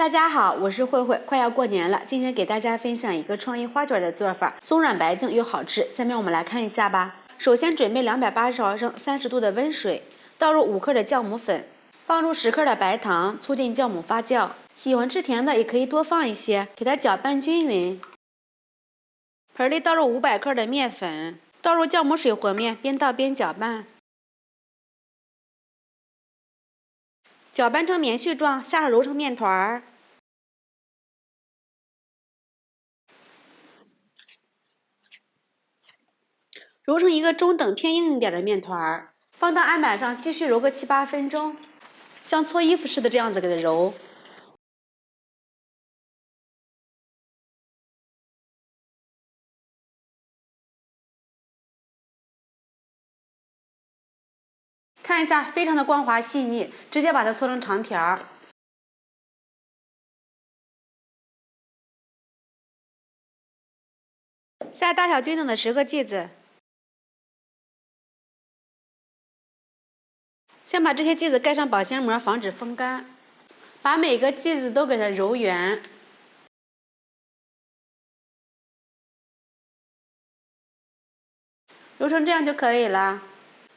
大家好，我是慧慧。快要过年了，今天给大家分享一个创意花卷的做法，松软白净又好吃。下面我们来看一下吧。首先准备280毫升30度的温水，倒入5克的酵母粉，放入10克的白糖，促进酵母发酵。喜欢吃甜的也可以多放一些，给它搅拌均匀。盆里倒入500克的面粉，倒入酵母水和面，边倒边搅拌。搅拌成棉絮状，下揉成面团儿。揉成一个中等偏硬一点的面团儿，放到案板上继续揉个7、8分钟，像搓衣服似的这样子给它揉。看一下，非常的光滑细腻，直接把它搓成长条。下大小均等的10个剂子，先把这些剂子盖上保鲜膜，防止风干。把每个剂子都给它揉圆，揉成这样就可以了。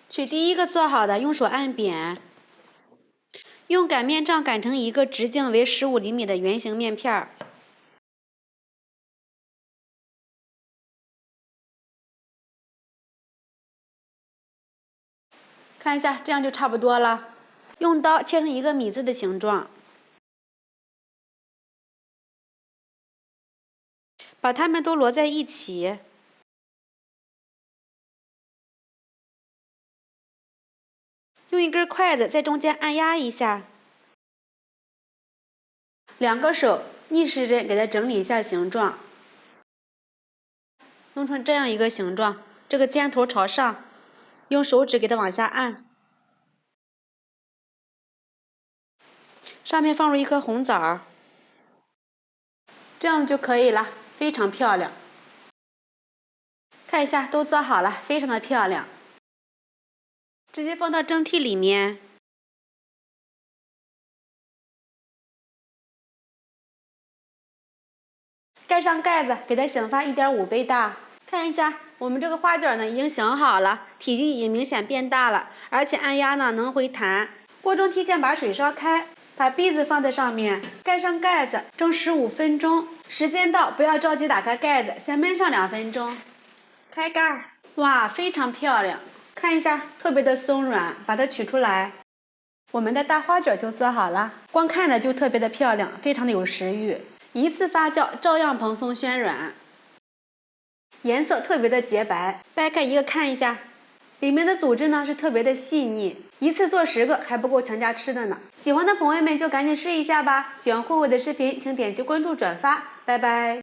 取第一个做好的，用手按扁，用擀面杖擀成一个直径为15厘米的圆形面片儿。看一下，这样就差不多了。用刀切成一个米字的形状，把它们都摞在一起。用一根筷子在中间按压一下，2个手逆时针给它整理一下形状，弄成这样一个形状。这个尖头朝上，用手指给它往下按，上面放入一颗红枣儿，这样就可以了，非常漂亮。看一下，都做好了，非常的漂亮。直接放到蒸屉里面，盖上盖子，给它醒发1.5倍大。看一下，我们这个花卷呢已经醒好了，体积已经明显变大了，而且按压呢能回弹。锅中提前把水烧开，把篦子放在上面，盖上盖子，蒸15分钟。时间到，不要着急打开盖子，先焖上2分钟。开盖，哇，非常漂亮！看一下，特别的松软，把它取出来，我们的大花卷就做好了。光看着就特别的漂亮，非常的有食欲。1次发酵照样蓬松暄软，颜色特别的洁白。掰开一个看一下，里面的组织呢是特别的细腻。1次做10个还不够全家吃的呢。喜欢的朋友们就赶紧试一下吧。喜欢慧慧的视频，请点击关注转发，拜拜。